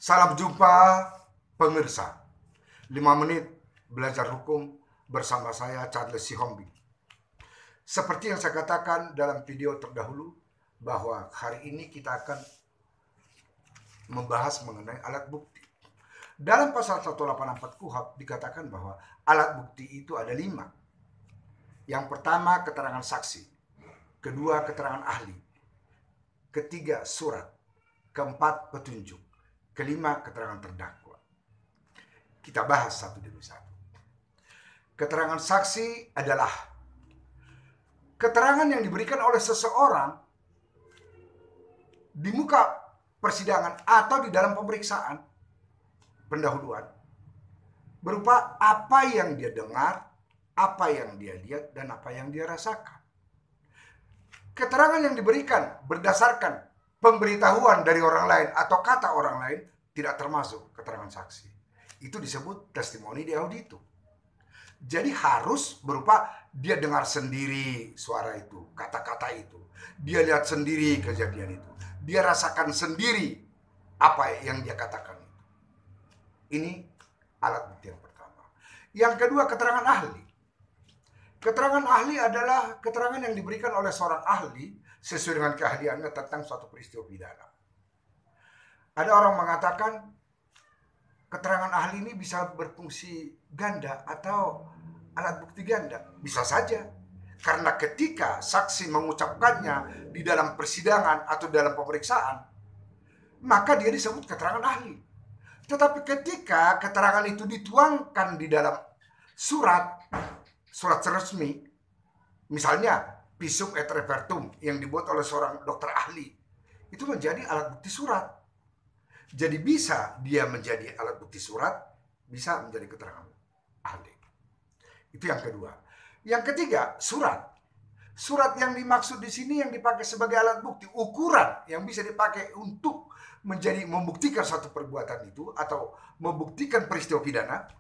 Salam jumpa pemirsa. 5 menit belajar hukum bersama saya Charles Sihombing. Seperti yang saya katakan dalam video terdahulu bahwa hari ini kita akan membahas mengenai alat bukti. Dalam pasal 184 KUHP dikatakan bahwa alat bukti itu ada 5. Yang pertama keterangan saksi, kedua keterangan ahli, ketiga surat, keempat petunjuk, kelima keterangan terdakwa. Kita bahas satu demi satu. Keterangan saksi adalah keterangan yang diberikan oleh seseorang di muka persidangan atau di dalam pemeriksaan pendahuluan berupa apa yang dia dengar, apa yang dia lihat, dan apa yang dia rasakan. Keterangan yang diberikan berdasarkan pemberitahuan dari orang lain atau kata orang lain tidak termasuk keterangan saksi. Itu disebut testimoni di auditum. Jadi harus berupa dia dengar sendiri suara itu, kata-kata itu. Dia lihat sendiri kejadian itu. Dia rasakan sendiri apa yang dia katakan itu. Ini alat bukti yang pertama. Yang kedua, keterangan ahli. Keterangan ahli adalah keterangan yang diberikan oleh seorang ahli sesuai dengan keahliannya tentang suatu peristiwa pidana. Ada orang mengatakan keterangan ahli ini bisa berfungsi ganda atau alat bukti ganda. Bisa saja. Karena ketika saksi mengucapkannya di dalam persidangan atau dalam pemeriksaan, maka dia disebut keterangan ahli. Tetapi ketika keterangan itu dituangkan di dalam surat resmi, misalnya visum et repertum yang dibuat oleh seorang dokter ahli, itu menjadi alat bukti surat. Jadi bisa dia menjadi alat bukti surat, bisa menjadi keterangan ahli. Itu yang kedua. Yang ketiga, surat. Surat yang dimaksud di sini yang dipakai sebagai alat bukti, ukuran yang bisa dipakai untuk membuktikan satu perbuatan itu atau membuktikan peristiwa pidana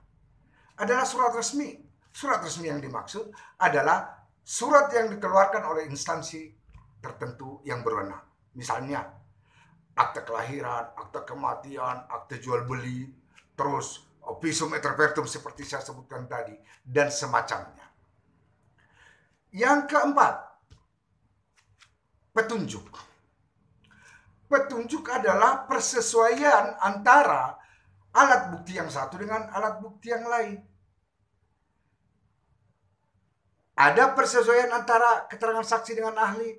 adalah surat resmi. Surat resmi yang dimaksud adalah surat yang dikeluarkan oleh instansi tertentu yang berwenang. Misalnya akte kelahiran, akte kematian, akte jual beli, terus visum et repertum seperti saya sebutkan tadi, dan semacamnya. Yang keempat, petunjuk. Petunjuk adalah persesuaian antara alat bukti yang satu dengan alat bukti yang lain. Ada persesuaian antara keterangan saksi dengan ahli,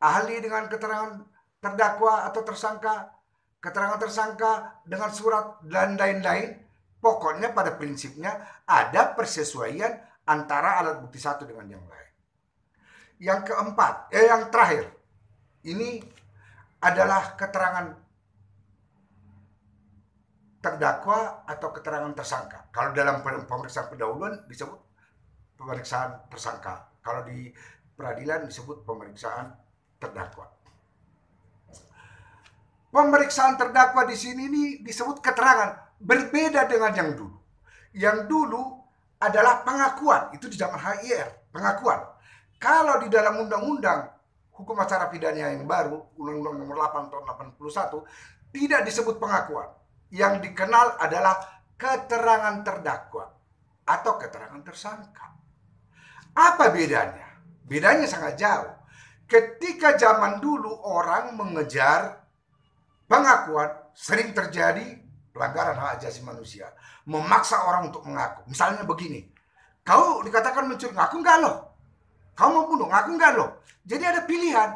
ahli dengan keterangan terdakwa atau tersangka, keterangan tersangka dengan surat, dan lain-lain. Pokoknya pada prinsipnya ada persesuaian antara alat bukti satu dengan yang lain. Yang keempat, yang terakhir, ini adalah keterangan terdakwa atau keterangan tersangka. Kalau dalam pemeriksaan pendahuluan disebut pemeriksaan tersangka. Kalau di peradilan disebut pemeriksaan terdakwa. Pemeriksaan terdakwa di sini ini disebut keterangan, berbeda dengan yang dulu. Yang dulu adalah pengakuan, itu di zaman HIR, pengakuan. Kalau di dalam undang-undang hukum acara pidana yang baru, Undang-Undang Nomor 8 tahun 81, tidak disebut pengakuan. Yang dikenal adalah keterangan terdakwa atau keterangan tersangka. Apa bedanya? Bedanya sangat jauh. Ketika zaman dulu orang mengejar pengakuan, sering terjadi pelanggaran hak asasi manusia. Memaksa orang untuk mengaku. Misalnya begini, kau dikatakan mencuri, ngaku enggak loh? Kau mau bunuh, ngaku enggak loh? Jadi ada pilihan,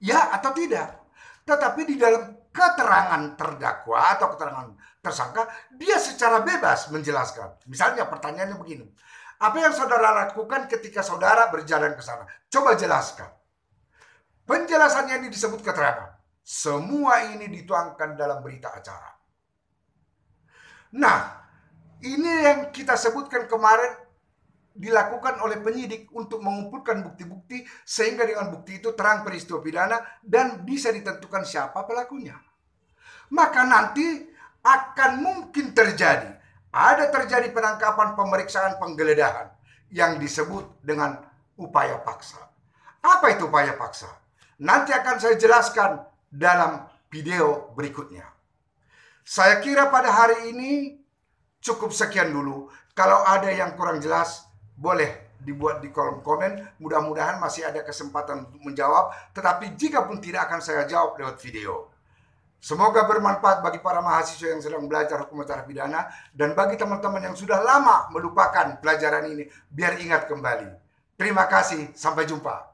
ya atau tidak. Tetapi di dalam keterangan terdakwa atau keterangan tersangka, dia secara bebas menjelaskan. Misalnya pertanyaannya begini, apa yang saudara lakukan ketika saudara berjalan ke sana? Coba jelaskan. Penjelasannya ini disebut keterangan. Semua ini dituangkan dalam berita acara. Nah, ini yang kita sebutkan kemarin dilakukan oleh penyidik untuk mengumpulkan bukti-bukti sehingga dengan bukti itu terang peristiwa pidana dan bisa ditentukan siapa pelakunya. Maka nanti akan mungkin terjadi penangkapan, pemeriksaan, penggeledahan yang disebut dengan upaya paksa. Apa itu upaya paksa? Nanti akan saya jelaskan dalam video berikutnya. Saya kira pada hari ini cukup sekian dulu. Kalau ada yang kurang jelas, boleh dibuat di kolom komen. Mudah-mudahan masih ada kesempatan untuk menjawab. Tetapi jika pun tidak, akan saya jawab lewat video. Semoga bermanfaat bagi para mahasiswa yang sedang belajar hukum acara pidana. Dan bagi teman-teman yang sudah lama melupakan pelajaran ini, biar ingat kembali. Terima kasih, sampai jumpa.